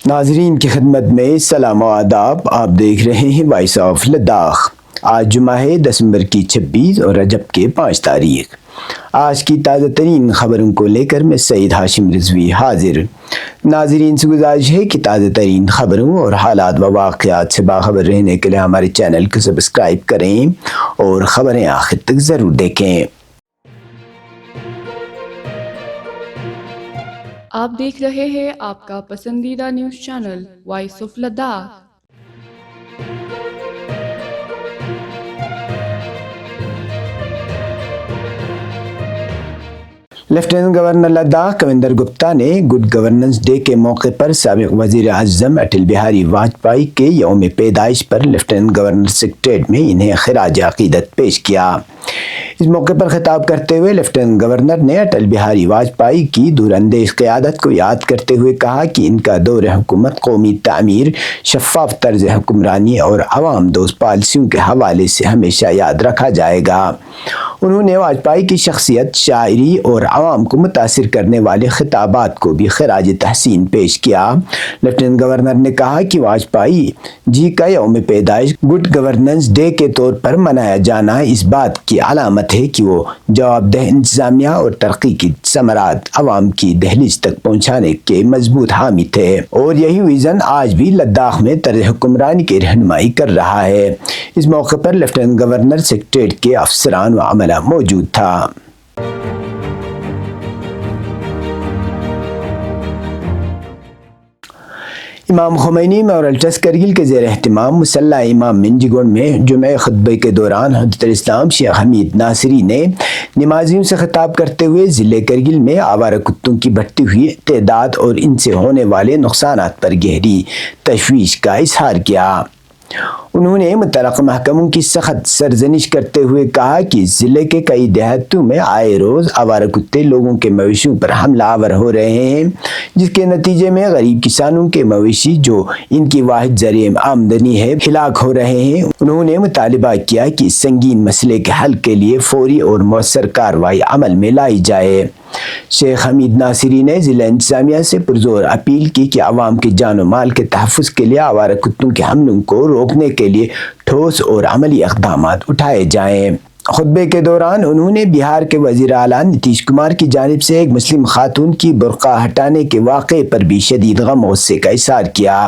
ناظرین کی خدمت میں سلام و آداب۔ آپ دیکھ رہے ہیں وائس آف لداخ۔ آج جمعہ ہے دسمبر کی 26 اور رجب کے 5 تاریخ۔ آج کی تازہ ترین خبروں کو لے کر میں سعید ہاشم رضوی حاضر۔ ناظرین سے گزارش ہے کہ تازہ ترین خبروں اور حالات و واقعات سے باخبر رہنے کے لیے ہمارے چینل کو سبسکرائب کریں اور خبریں آخر تک ضرور دیکھیں۔ آپ دیکھ رہے ہیں آپ کا پسندیدہ news channel Voice of Ladakh. Lieutenant governor Ladakh Kavinder Gupta نے گڈ گورننس ڈے کے موقع پر سابق وزیر اعظم اٹل بہاری واجپئی کے یوم پیدائش پر لیفٹیننٹ گورنر سیکریٹریٹ میں انہیں خراج عقیدت پیش کیا۔ اس موقع پر خطاب کرتے ہوئے لیفٹیننٹ گورنر نے اٹل بہاری واجپئی کی دور اندیش قیادت کو یاد کرتے ہوئے کہا کہ ان کا دور حکومت قومی تعمیر، شفاف طرز حکمرانی اور عوام دوست پالیسیوں کے حوالے سے ہمیشہ یاد رکھا جائے گا۔ انہوں نے واجپئی کی شخصیت، شاعری اور عوام کو متاثر کرنے والے خطابات کو بھی خراج تحسین پیش کیا۔ لیفٹیننٹ گورنر نے کہا کہ واجپئی جی کا یوم پیدائش گڈ گورننس ڈے کے طور پر منایا جانا اس بات کی علامت ہے کہ وہ جواب دہ انتظامیہ اور ترقی کی ثمرات عوام کی دہلیز تک پہنچانے کے مضبوط حامی تھے، اور یہی ویژن آج بھی لداخ میں طرز حکمرانی کی رہنمائی کر رہا ہے۔ اس موقع پر لیفٹیننٹ گورنر سیکریٹریٹ کے افسران و عملہ موجود تھا۔ امام خمینی میموریل ٹرسٹ کرگل کے زیر اہتمام مسلح امام منجگون میں جمعہ خطبے کے دوران حضرت الاسلام شیخ حمید ناصری نے نمازیوں سے خطاب کرتے ہوئے ضلع کرگل میں آوارہ کتوں کی بڑھتی ہوئی تعداد اور ان سے ہونے والے نقصانات پر گہری تشویش کا اظہار کیا۔ انہوں نے متعلقہ محکموں کی سخت سرزنش کرتے ہوئے کہا کہ ضلع کے کئی دیہاتوں میں آئے روز آوارہ کتے لوگوں کے مویشیوں پر حملہ آور ہو رہے ہیں، جس کے نتیجے میں غریب کسانوں کے مویشی جو ان کی واحد ذریعہ آمدنی ہے ہلاک ہو رہے ہیں۔ انہوں نے مطالبہ کیا کہ اس سنگین مسئلے کے حل کے لیے فوری اور مؤثر کارروائی عمل میں لائی جائے۔ شیخ حمید ناصری نے ضلع انتظامیہ سے پرزور اپیل کی کہ عوام کے جان و مال کے تحفظ کے لیے آوارہ کتوں کے حملوں کو روکنے کے لیے ٹھوس اور عملی اقدامات اٹھائے جائیں۔ خطبے کے دوران انہوں نے بہار کے وزیر اعلیٰ نتیش کمار کی جانب سے ایک مسلم خاتون کی برقع ہٹانے کے واقعے پر بھی شدید غم و غصے کا اظہار کیا۔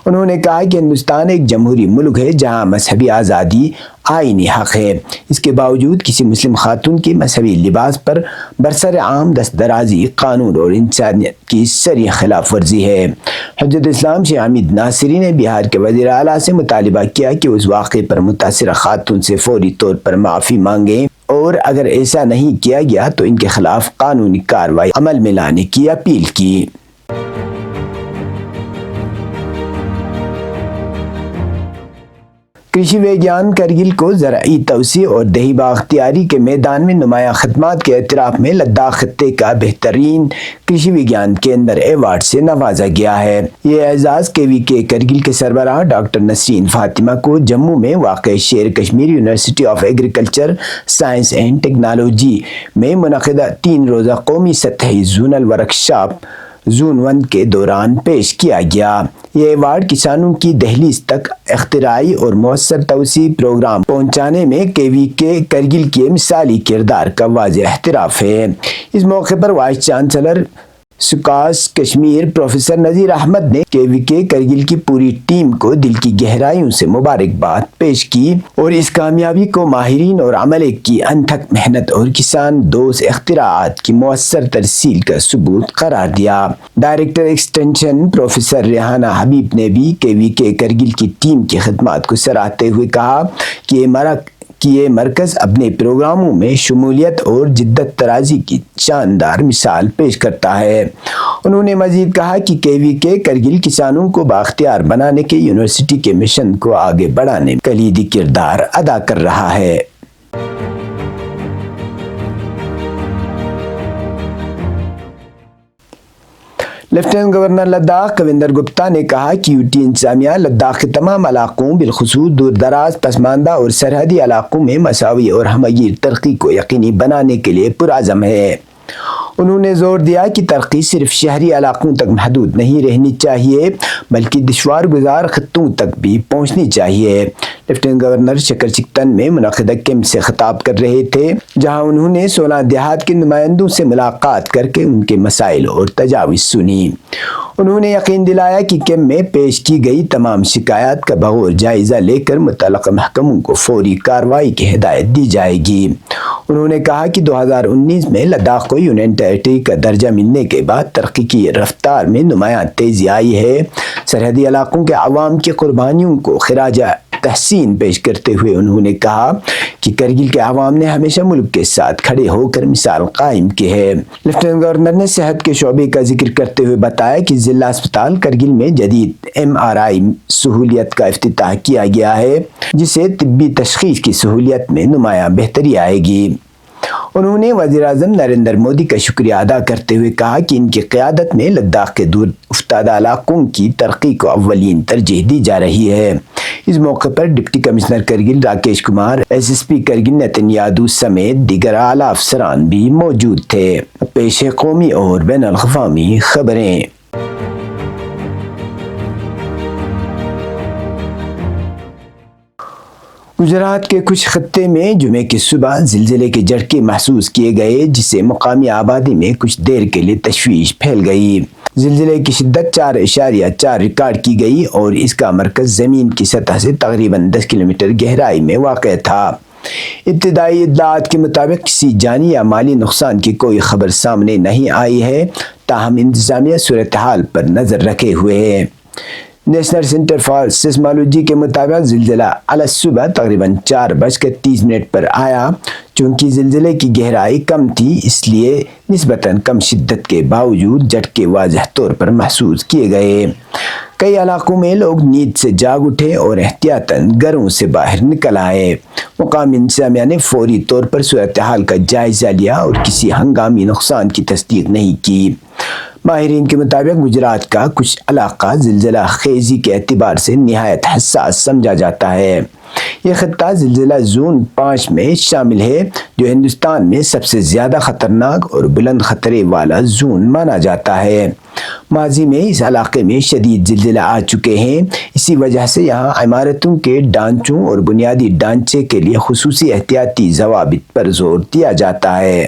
انہوں نے کہا کہ ہندوستان ایک جمہوری ملک ہے جہاں مذہبی آزادی آئینی حق ہے، اس کے باوجود کسی مسلم خاتون کی مذہبی لباس پر برسر عام دست درازی قانون اور انسانیت کی صریح خلاف ورزی ہے۔ حضرت اسلام شیخ حمید ناصری نے بہار کے وزیر اعلیٰ سے مطالبہ کیا کہ اس واقعے پر متاثرہ خاتون سے فوری طور پر معافی مانگیں، اور اگر ایسا نہیں کیا گیا تو ان کے خلاف قانونی کارروائی عمل میں لانے کی اپیل کی۔ کرشی وگیان کرگل کو زرعی توسیع اور دیہی بااختیاری کے میدان میں نمایاں خدمات کے اعتراف میں لداخ خطے کا بہترین کرشی وگیان کیندر ایوارڈ سے نوازا گیا ہے۔ یہ اعزاز KVK کرگل کے سربراہ ڈاکٹر نسرین فاطمہ کو جموں میں واقع شیر Kashmir university of agriculture science and technology میں منعقدہ 3 روزہ قومی سطحی زونل ورکشاپ زون 1 کے دوران پیش کیا گیا۔ یہ ایوارڈ کسانوں کی دہلیز تک اختراعی اور مؤثر توسیع پروگرام پہنچانے میں KVK کرگل کے مثالی کردار کا واضح اعتراف ہے۔ اس موقع پر وائس چانسلر سکاس کشمیر پروفیسر نذیر احمد نے KVK کرگل کی پوری ٹیم کو دل کی گہرائیوں سے مبارکباد پیش کی اور اس کامیابی کو ماہرین اور عملے کی انتھک محنت اور کسان دوست اختراعات کی مؤثر ترسیل کا ثبوت قرار دیا۔ ڈائریکٹر ایکسٹینشن پروفیسر ریحانہ حبیب نے بھی KVK کرگل کی ٹیم کی خدمات کو سراہتے ہوئے کہا کہ یہ مرکز اپنے پروگراموں میں شمولیت اور جدت طرازی کی شاندار مثال پیش کرتا ہے۔ انہوں نے مزید کہا کہ KVK کرگل کسانوں کو بااختیار بنانے کے یونیورسٹی کے مشن کو آگے بڑھانے میں کلیدی کردار ادا کر رہا ہے۔ لیفٹیننٹ گورنر لداخ کویندر گپتا نے کہا کہ UT انتظامیہ لداخ کے تمام علاقوں بالخصوص دور دراز، پسماندہ اور سرحدی علاقوں میں مساوی اور ہمگیر ترقی کو یقینی بنانے کے لیے پرعزم ہے۔ انہوں نے زور دیا کہ ترقی صرف شہری علاقوں تک محدود نہیں رہنی چاہیے بلکہ دشوار گزار خطوں تک بھی پہنچنی چاہیے۔ لیفٹیننٹ گورنر شکرچکتن میں منعقدہ کیمپ سے خطاب کر رہے تھے، جہاں انہوں نے 16 دیہات کے نمائندوں سے ملاقات کر کے ان کے مسائل اور تجاویز سنی۔ انہوں نے یقین دلایا کہ کیمپ میں پیش کی گئی تمام شکایات کا بغور جائزہ لے کر متعلقہ محکموں کو فوری کارروائی کی ہدایت دی جائے گی۔ انہوں نے کہا کہ 2019 میں لداخ کو یونین ٹیریٹری کا درجہ ملنے کے بعد ترقی کی رفتار میں نمایاں تیزی آئی ہے۔ سرحدی علاقوں کے عوام کی قربانیوں کو خراج تحسین پیش کرتے ہوئے انہوں نے کہا کہ کرگل کے عوام نے ہمیشہ ملک کے ساتھ کھڑے ہو کر مثال قائم کی ہے۔ لیفٹیننٹ گورنر نے صحت کے شعبے کا ذکر کرتے ہوئے بتایا کہ ضلع اسپتال کرگل میں جدید MRI سہولیت کا افتتاح کیا گیا ہے، جس سے طبی تشخیص کی سہولیت میں نمایاں بہتری آئے گی۔ انہوں نے وزیر اعظم نریندر مودی کا شکریہ ادا کرتے ہوئے کہا کہ ان کی قیادت میں لداخ کے دور افتادہ علاقوں کی ترقی کو اولین ترجیح دی جا رہی ہے۔ اس موقع پر deputy commissioner Kargil Rakesh Kumar, SSP Kargil Nitin Yadav سمیت دیگر اعلیٰ افسران بھی موجود تھے۔ پیش ہے قومی اور بین الاقوامی خبریں۔ گجرات کے کچھ خطے میں جمعے کی صبح زلزلے کے جھٹکے محسوس کیے گئے، جس سے مقامی آبادی میں کچھ دیر کے لیے تشویش پھیل گئی۔ زلزلے کی شدت 4.4 ریکارڈ کی گئی اور اس کا مرکز زمین کی سطح سے تقریباً 10 کلومیٹر گہرائی میں واقع تھا۔ ابتدائی اطلاعات کے مطابق کسی جانی یا مالی نقصان کی کوئی خبر سامنے نہیں آئی ہے، تاہم انتظامیہ صورتحال پر نظر رکھے ہوئے ہے۔ نیشنل سینٹر فار سیسمالوجی کے مطابق زلزلہ الصبح تقریباً 4:30 پر آیا۔ چونکہ زلزلے کی گہرائی کم تھی، اس لیے نسبتاً کم شدت کے باوجود جھٹکے واضح طور پر محسوس کیے گئے۔ کئی علاقوں میں لوگ نیند سے جاگ اٹھے اور احتیاطاً گھروں سے باہر نکل آئے۔ مقامی انتظامیہ نے فوری طور پر صورتحال کا جائزہ لیا اور کسی ہنگامی نقصان کی تصدیق نہیں کی۔ ماہرین کے مطابق گجرات کا کچھ علاقہ زلزلہ خیزی کے اعتبار سے نہایت حساس سمجھا جاتا ہے۔ یہ خطہ زلزلہ زون 5 میں شامل ہے، جو ہندوستان میں سب سے زیادہ خطرناک اور بلند خطرے والا زون مانا جاتا ہے۔ ماضی میں اس علاقے میں شدید زلزلے آ چکے ہیں، اسی وجہ سے یہاں عمارتوں کے ڈھانچوں اور بنیادی ڈھانچے کے لیے خصوصی احتیاطی ضوابط پر زور دیا جاتا ہے۔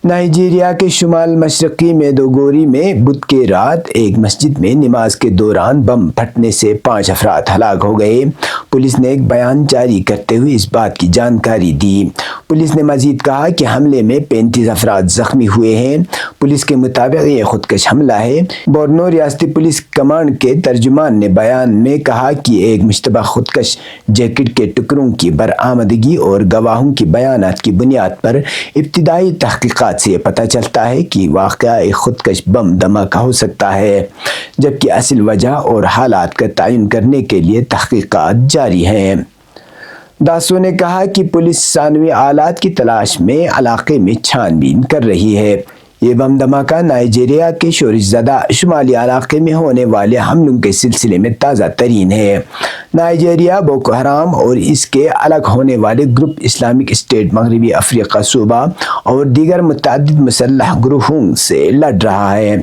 نائجیریا کے شمال مشرقی میدوگوری میں بدھ کی رات ایک مسجد میں نماز کے دوران بم پھٹنے سے 5 افراد ہلاک ہو گئے۔ پولیس نے ایک بیان جاری کرتے ہوئے اس بات کی جانکاری دی۔ پولیس نے مزید کہا کہ حملے میں 35 افراد زخمی ہوئے ہیں۔ پولیس کے مطابق یہ خودکش حملہ ہے۔ بورنو ریاستی پولیس کمانڈ کے ترجمان نے بیان میں کہا کہ ایک مشتبہ خودکش جیکٹ کے ٹکڑوں کی برآمدگی اور گواہوں کی بیانات کی بنیاد پر ابتدائی تحقیقات سے یہ پتہ چلتا ہے کہ واقعہ ایک خودکش بم دھماکہ ہو سکتا ہے، جبکہ اصل وجہ اور حالات کا تعین کرنے کے لیے تحقیقات جاری ہیں۔ داسو نے کہا کہ پولیس ثانوی آلات کی تلاش میں علاقے میں چھان بین کر رہی ہے۔ یہ بم دھماکہ نائجیریا کے شورش زدہ شمالی علاقے میں ہونے والے حملوں کے سلسلے میں تازہ ترین ہے۔ نائجیریا بوکو حرام اور اس کے الگ ہونے والے گروپ اسلامک اسٹیٹ مغربی افریقہ صوبہ اور دیگر متعدد مسلح گروہوں سے لڑ رہا ہے۔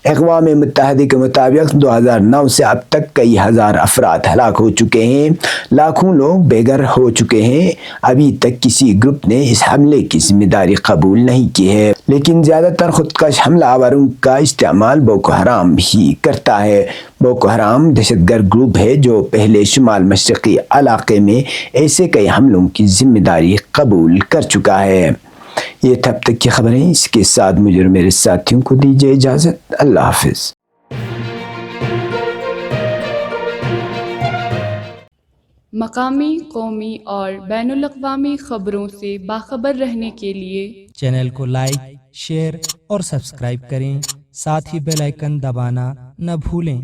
اقوام متحدہ کے مطابق 2009 سے اب تک کئی ہزار افراد ہلاک ہو چکے ہیں، لاکھوں لوگ بے گھر ہو چکے ہیں۔ ابھی تک کسی گروپ نے اس حملے کی ذمہ داری قبول نہیں کی ہے، لیکن زیادہ تر خودکش حملہ آوروں کا استعمال بوکو حرام ہی کرتا ہے۔ بوکو حرام دہشت گرد گروپ ہے جو پہلے شمال مشرقی علاقے میں ایسے کئی حملوں کی ذمہ داری قبول کر چکا ہے۔ یہ تھا اب تک کی خبریں، اس کے ساتھ مجھے اور میرے ساتھیوں کو دیجیے اجازت۔ اللہ حافظ۔ مقامی، قومی اور بین الاقوامی خبروں سے باخبر رہنے کے لیے چینل کو لائک، شیئر اور سبسکرائب کریں، ساتھ ہی بیل آئیکن دبانا نہ بھولیں۔